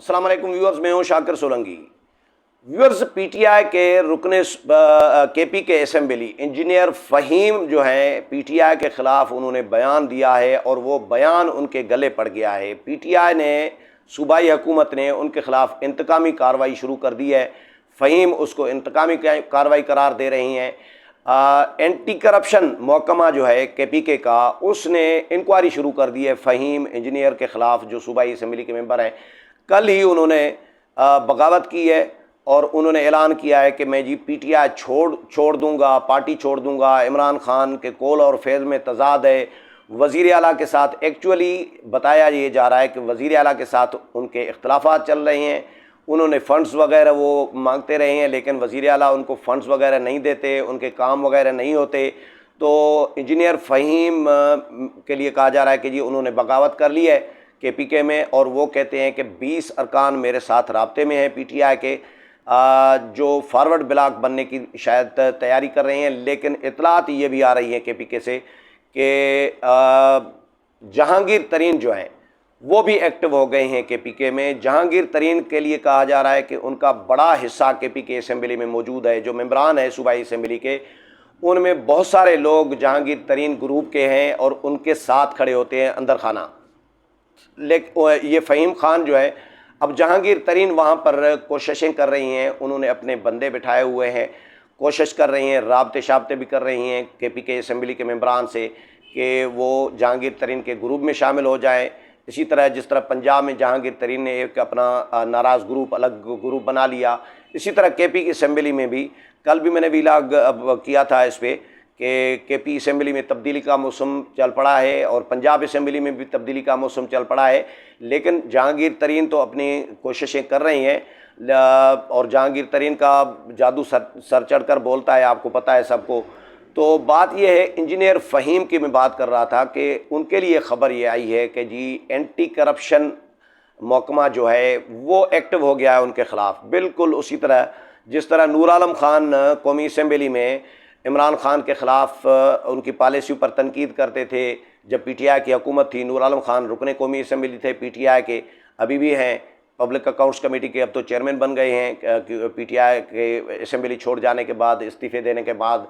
अस्सलाम वालेकुम व्यूअर्स, मैं हूं शाकिर सोलंकी। व्यूअर्स, पीटीआई के रुकने केपी के असेंबली इंजीनियर फ़हीम जो हैं पीटीआई के ख़िलाफ़ उन्होंने बयान दिया है और वो बयान उनके गले पड़ गया है। पीटीआई ने सूबाई हुकूमत ने उनके ख़िलाफ़ इंतकामी कार्रवाई शुरू कर दी है। फ़हीम उसको इंतकामी कार्रवाई करार दे रही हैं। एंटी करप्शन महकमा जो है केपीके का, उसने इंक्वायरी शुरू कर दी है फ़हीम इंजीनियर के ख़िलाफ़, जो सूबाई असम्बली के मेंबर हैं। कल ही उन्होंने बगावत की है और उन्होंने ऐलान किया है कि मैं जी पीटीआई छोड़ दूंगा, पार्टी छोड़ दूंगा। इमरान खान के कौल और फेज़ में तज़ाद है। वज़ीर आला के साथ एक्चुअली बताया ये जा रहा है कि वज़ीर आला के साथ उनके इख्तलाफात चल रहे हैं। उन्होंने फ़ंड्स वगैरह वो मांगते रहे हैं, लेकिन वज़ीर आला उनको फ़ंड्स वगैरह नहीं देते, उनके काम वगैरह नहीं होते। तो इंजीनियर फ़हीम के लिए कहा जा रहा है कि जी उन्होंने बगावत कर ली है केपीके में, और वो कहते हैं कि 20 अरकान मेरे साथ राब्ते में हैं पीटीआई के, जो फॉरवर्ड ब्लॉक बनने की शायद तैयारी कर रहे हैं। लेकिन इतलात ये भी आ रही है केपीके से कि जहांगीर तरीन जो हैं वो भी एक्टिव हो गए हैं केपीके में। जहांगीर तरीन के लिए कहा जा रहा है कि उनका बड़ा हिस्सा केपीके असेंबली में मौजूद है। जो मेंबरान है सूबाई असेंबली के, उनमें बहुत सारे लोग जहांगीर तरीन ग्रुप के हैं और उनके साथ खड़े होते हैं अंदर खाना। लेकिन ये फ़हीम खान जो है, अब जहांगीर तरीन वहाँ पर कोशिशें कर रही हैं, उन्होंने अपने बंदे बिठाए हुए हैं, कोशिश कर रही हैं, राब्ते शाब्ते भी कर रही हैं केपीके असेंबली के मेंबरान से कि वो जहांगीर तरीन के ग्रुप में शामिल हो जाएं। इसी तरह जिस तरह पंजाब में जहांगीर तरीन ने एक अपना नाराज़ ग्रुप, अलग ग्रुप बना लिया, इसी तरह केपी की असेंबली में भी कल भी मैंने वीलॉग किया था इस पर कि केपी असेंबली में तब्दीली का मौसम चल पड़ा है और पंजाब असेंबली में भी तब्दीली का मौसम चल पड़ा है। लेकिन जहांगीर तरीन तो अपनी कोशिशें कर रही हैं और जहांगीर तरीन का जादू सर चढ़ कर बोलता है, आपको पता है सबको। तो बात यह है, इंजीनियर फ़हीम की मैं बात कर रहा था कि उनके लिए ख़बर ये आई है कि जी एंटी करप्शन महकमा जो है वो एक्टिव हो गया है उनके ख़िलाफ़। बिल्कुल उसी तरह जिस तरह नूर आलम खान कौमी असेंबली में इमरान खान के ख़िलाफ़ उनकी पॉलिसी पर तनकीद करते थे जब पीटीआई की हुकूमत थी। नूर आलम खान रुकने कौमी असेंबली थे पीटीआई के, अभी भी हैं, पब्लिक अकाउंट्स कमेटी के अब तो चेयरमैन बन गए हैं पीटीआई के असेंबली छोड़ जाने के बाद, इस्तीफ़े देने के बाद।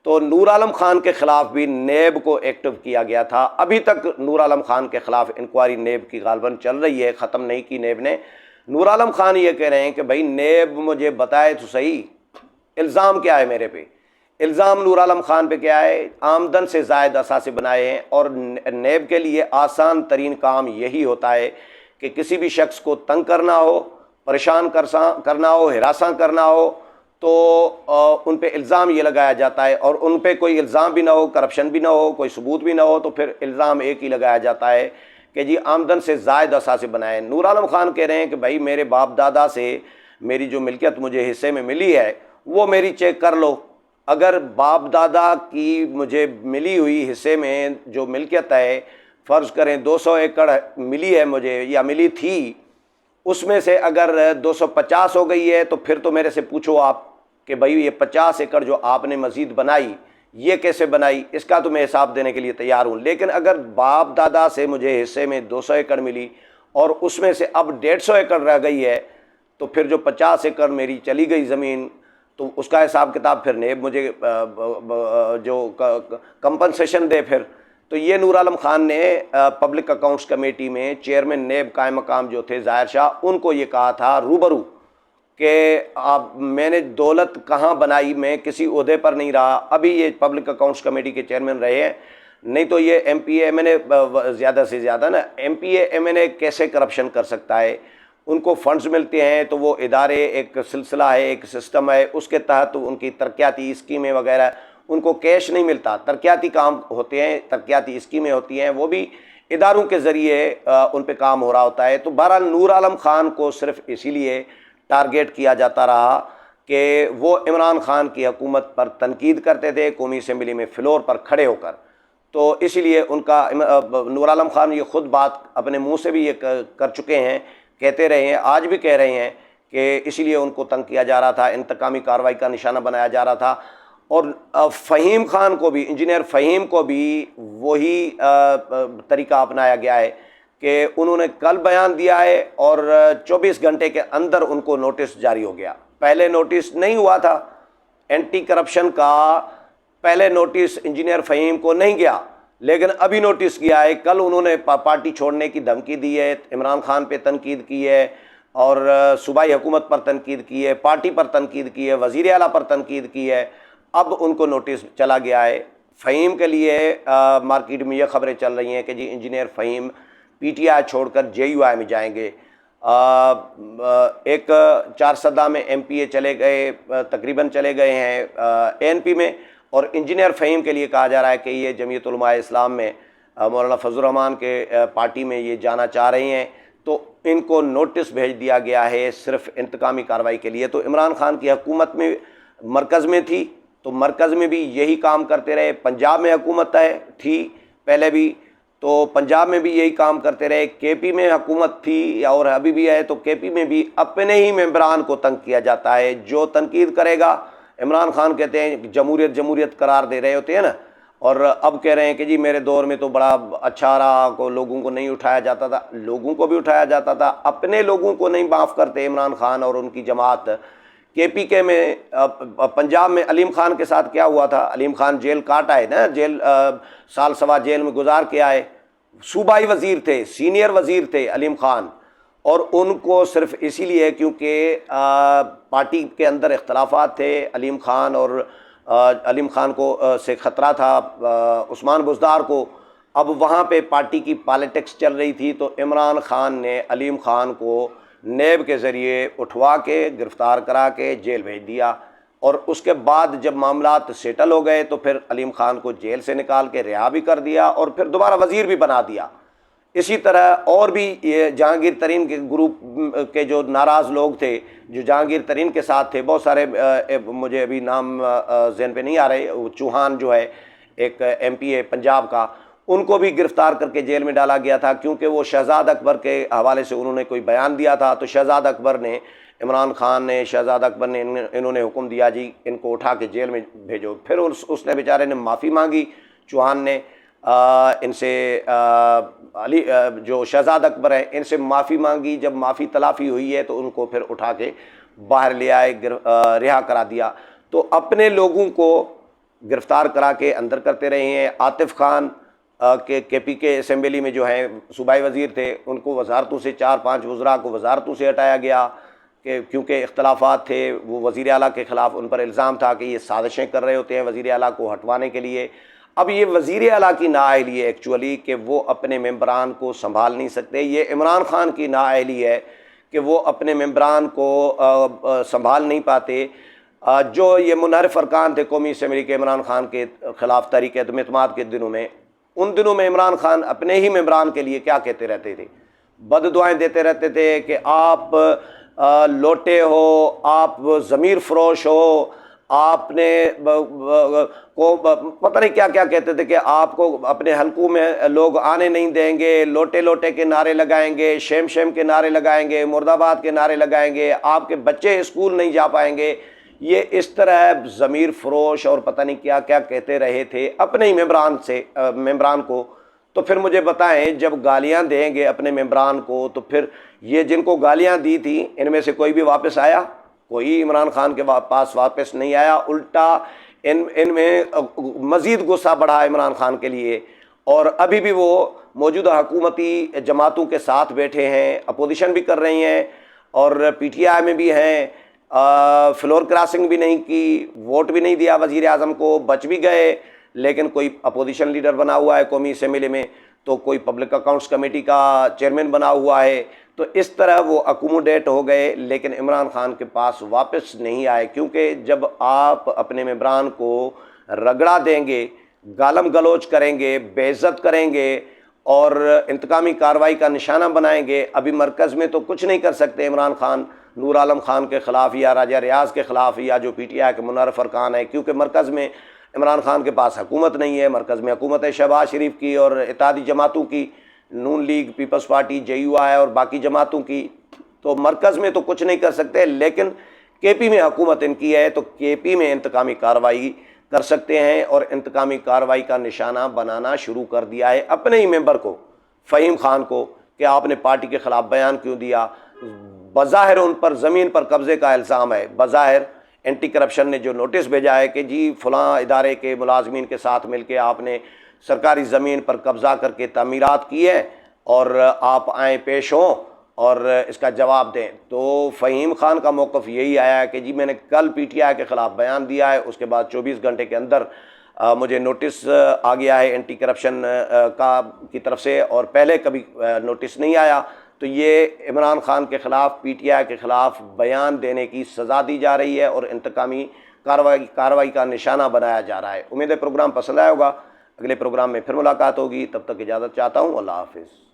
तो नूर आलम खान के ख़िलाफ़ भी नेब को एक्टिव किया गया था। अभी तक नूर आलम खान के ख़िलाफ़ इंक्वायरी नेब की गालबन चल रही है, ख़त्म नहीं की नेब ने। नूर आलम खान ये कह रहे हैं कि भाई नेब मुझे बताए तो सही, इल्ज़ाम क्या है मेरे पे। इल्ज़ाम नूर आलम खान पे क्या है, आमदन से ज़ायद असासे बनाए हैं। और नेब के लिए आसान तरीन काम यही होता है कि किसी भी शख्स को तंग करना हो, परेशान करना हो, हिरासा करना हो, तो उन पे इल्ज़ाम ये लगाया जाता है। और उन पे कोई इल्ज़ाम भी ना हो, करप्शन भी ना हो, कोई सबूत भी ना हो, तो फिर इल्ज़ाम एक ही लगाया जाता है कि जी आमदन से ज़ायद असासे बनाए। नूर आलम खान कह रहे हैं कि भाई मेरे बाप दादा से मेरी जो मिल्कियत मुझे हिस्से में मिली है वो मेरी चेक कर लो। अगर बाप दादा की मुझे मिली हुई हिस्से में जो मिल्कियत है, फ़र्ज़ करें 200 एकड़ मिली है मुझे या मिली थी, उसमें से अगर 250 हो गई है तो फिर तो मेरे से पूछो आप कि भाई ये 50 एकड़ जो आपने मज़ीद बनाई ये कैसे बनाई, इसका तो मैं हिसाब देने के लिए तैयार हूँ। लेकिन अगर बाप दादा से मुझे हिस्से में 200 एकड़ मिली और उसमें से अब 150 एकड़ रह गई है, तो फिर जो 50 एकड़ मेरी चली गई ज़मीन, तो उसका हिसाब किताब फिर नेब मुझे जो कंपनसेशन दे फिर। तो ये नूर आलम खान ने पब्लिक अकाउंट्स कमेटी में चेयरमैन नेब कायम मकाम जो थे ज़ाहिर शाह, उनको ये कहा था रूबरू कि आप मैंने दौलत कहाँ बनाई, मैं किसी ओहदे पर नहीं रहा। अभी ये पब्लिक अकाउंट्स कमेटी के चेयरमैन रहे हैं, नहीं तो ये MPA MNA ज़्यादा से ज़्यादा ना MPA MNA कैसे करप्शन कर सकता है। उनको फ़ंड्स मिलते हैं तो वो इदारे, एक सिलसिला है, एक सिस्टम है, उसके तहत उनकी तरक्याती स्कीमें वगैरह, उनको कैश नहीं मिलता, तरक्याती काम होते हैं, तरक्याती स्कीमें होती हैं, वो भी इदारों के ज़रिए उन पे काम हो रहा होता है। तो बहरहाल नूर आलम खान को सिर्फ इसीलिए टारगेट किया जाता रहा कि वो इमरान खान की हुकूमत पर तनकीद करते थे कौमी असेंबली में फ्लोर पर खड़े होकर। तो इसीलिए उनका नूर आलम खान ये ख़ुद बात अपने मुँह से भी ये कर चुके हैं, कहते रहे हैं, आज भी कह रहे हैं कि इसीलिए उनको तंग किया जा रहा था, इंतकामी कार्रवाई का निशाना बनाया जा रहा था। और फ़हीम खान को भी, इंजीनियर फ़हीम को भी वही तरीका अपनाया गया है कि उन्होंने कल बयान दिया है और 24 घंटे के अंदर उनको नोटिस जारी हो गया। पहले नोटिस नहीं हुआ था एंटी करप्शन का, पहले नोटिस इंजीनियर फ़हीम को नहीं गया, लेकिन अभी नोटिस किया है। कल उन्होंने पार्टी छोड़ने की धमकी दी है, इमरान खान पे तनकीद की है और सूबाई हुकूमत पर तनकीद की है, पार्टी पर तनकीद की है, वज़ीर आला पर तनकीद की है। अब उनको नोटिस चला गया है। फ़हीम के लिए मार्केट में ये खबरें चल रही हैं कि जी इंजीनियर फ़हीम PTI छोड़कर JUI में जाएंगे। एक 4 सदा में MPA चले गए, तकरीबन चले गए हैं ANP में, और इंजीनियर फ़हीम के लिए कहा जा रहा है कि ये जमीयत उलमा इस्लाम में मौलाना फजल रहमान के पार्टी में ये जाना चाह रही हैं। तो इनको नोटिस भेज दिया गया है सिर्फ इंतकामी कार्रवाई के लिए। तो इमरान खान की हुकूमत में मरकज़ में थी तो मरकज़ में भी यही काम करते रहे, पंजाब में हुकूमत थी पहले भी तो पंजाब में भी यही काम करते रहे, KP में हुकूमत थी और अभी भी है तो KP में भी अपने ही मेंबरान को तंग किया जाता है। जो तनकीद करेगा, इमरान खान कहते हैं जमहूरियत जमहूरियत करार दे रहे होते हैं ना, और अब कह रहे हैं कि जी मेरे दौर में तो बड़ा अच्छा रहा, को लोगों को नहीं उठाया जाता था। लोगों को भी उठाया जाता था, अपने लोगों को नहीं माफ़ करते इमरान खान और उनकी जमात। KPK में पंजाब में अलीम खान के साथ क्या हुआ था, अलीम खान जेल काट आए ना, जेल साल सवा जेल में गुजार के आए। सूबाई वज़ीर थे, सीनियर वज़ीर थे अलीम खान, और उनको सिर्फ इसीलिए क्योंकि पार्टी के अंदर इख्तलाफात थे। अलीम खान और अलीम खान को से ख़तरा था उस्मान बुज़दार को। अब वहाँ पे पार्टी की पॉलिटिक्स चल रही थी तो इमरान खान ने अलीम खान को नेब के ज़रिए उठवा के गिरफ़्तार करा के जेल भेज दिया, और उसके बाद जब मामलात सेटल हो गए तो फिर अलीम खान को जेल से निकाल के रिहा भी कर दिया और फिर दोबारा वज़ीर भी बना दिया। इसी तरह और भी ये जहांगीर तरीन के ग्रुप के जो नाराज़ लोग थे, जो जहांगीर तरीन के साथ थे, बहुत सारे मुझे अभी नाम ज़हन पे नहीं आ रहे, चौहान जो है एक MPA पंजाब का, उनको भी गिरफ़्तार करके जेल में डाला गया था क्योंकि वो शहज़ाद अकबर के हवाले से उन्होंने कोई बयान दिया था। तो शहज़ाद अकबर ने, इमरान खान ने, शहज़ाद अकबर ने इन्होंने हुक्म दिया जी इनको उठा के जेल में भेजो। फिर उसने बेचारे ने माफ़ी मांगी, चौहान ने इनसे, अली जो शहज़ाद अकबर है इनसे माफ़ी मांगी। जब माफ़ी तलाफ़ी हुई है तो उनको फिर उठा के बाहर ले आए, रिहा करा दिया। तो अपने लोगों को गिरफ़्तार करा के अंदर करते रहे हैं। आतिफ़ खान के KPK असम्बली में जो हैं सूबाई वज़ीर थे, उनको वजारतों से 4-5 वज़रा को वजारतों से हटाया गया कि क्योंकि इख्तलाफात थे। वो वज़ीर आला के ख़िलाफ़ उन पर इल्ज़ाम था कि ये साजिशें कर रहे होते हैं वज़ीर आला को हटवाने के लिए। अब ये वज़ीर आला की नाअहली है एक्चुअली कि वो अपने मेंबरान को संभाल नहीं सकते। ये इमरान खान की नाअहली है कि वो अपने मेंबरान को संभाल नहीं पाते। जो ये मुनहरिफ अरकान थे कौमी असम्बली के इमरान खान के ख़िलाफ़ तहरीक एतमाद के दिनों में, उन दिनों में इमरान खान अपने ही मेंबरान के लिए क्या कहते रहते थे, बददुआएं देते रहते थे कि आप लोटे हो, आप ज़मीर फ़रोश हो, आपने को पता नहीं क्या क्या कहते थे कि आपको अपने हलकों में लोग आने नहीं देंगे, लोटे लोटे के नारे लगाएंगे, शेम शेम के नारे लगाएंगे, मुर्दाबाद के नारे लगाएंगे, आपके बच्चे स्कूल नहीं जा पाएंगे। ये इस तरह ज़मीर फ़रोश और पता नहीं क्या क्या कहते रहे थे अपने ही मेंबरान को। तो फिर मुझे बताएं, जब गालियां देंगे अपने मेंबरान को तो फिर ये जिनको गालियां दी थी इनमें से कोई भी वापस आया? कोई इमरान खान के पास वापस नहीं आया। उल्टा इनमें मज़ीद गुस्सा बढ़ा इमरान खान के लिए, और अभी भी वो मौजूदा हुकूमती जमातों के साथ बैठे हैं, अपोजिशन भी कर रही हैं और PTI में भी हैं। फ्लोर क्रॉसिंग भी नहीं की, वोट भी नहीं दिया वज़ीर आज़म को, बच भी गए, लेकिन कोई अपोजिशन लीडर बना हुआ है कौमी असम्बली में, तो कोई पब्लिक अकाउंट्स कमेटी का चेयरमैन बना हुआ है। तो इस तरह वो अकोमोडेट हो गए, लेकिन इमरान खान के पास वापस नहीं आए। क्योंकि जब आप अपने मेंबरान को रगड़ा देंगे, गालम गलोच करेंगे, बेइज्जत करेंगे और इंतकामी कार्रवाई का निशाना बनाएंगे, अभी मरकज़ में तो कुछ नहीं कर सकते इमरान खान नूर आलम खान के ख़िलाफ़ या राजा रियाज के ख़िलाफ़ या जो PTI के मुनहरिफ अरकान है, क्योंकि मरकज़ में इमरान खान के पास हुकूमत नहीं है। मरकज़ में हुकूमत है शहबाज शरीफ की और इत्तेहादी जमातों की, नून लीग, पीपल्स पार्टी, JUI और बाकी जमातों की। तो मरकज़ में तो कुछ नहीं कर सकते, लेकिन KP में हुकूमत इनकी है तो KP में इंतकामी कार्रवाई कर सकते हैं, और इंतकामी कार्रवाई का निशाना बनाना शुरू कर दिया है अपने ही मेंबर को, फ़हीम खान को, कि आपने पार्टी के ख़िलाफ़ बयान क्यों दिया। बज़ाहिर उन पर ज़मीन पर कब्ज़े का इल्ज़ाम है, बज़ाहिर एंटी करप्शन ने जो नोटिस भेजा है कि जी फ़लाँ इदारे के मुलाजमीन के साथ मिलकर आपने सरकारी ज़मीन पर कब्ज़ा करके तामीरात की है और आप आएँ पेश हों और इसका जवाब दें। तो फ़हीम खान का मौक़िफ़ यही आया है कि जी मैंने कल PTI के ख़िलाफ़ बयान दिया है, उसके बाद 24 घंटे के अंदर मुझे नोटिस आ गया है एंटी करप्शन की तरफ से, और पहले कभी नोटिस नहीं आया। तो ये इमरान खान के ख़िलाफ़ PTI के ख़िलाफ़ बयान देने की सज़ा दी जा रही है और इंतकामी कार्रवाई का निशाना बनाया जा रहा है। उम्मीद है प्रोग्राम पसंद आया होगा। अगले प्रोग्राम में फिर मुलाकात होगी, तब तक इजाज़त चाहता हूँ। अल्लाह हाफ़िज़।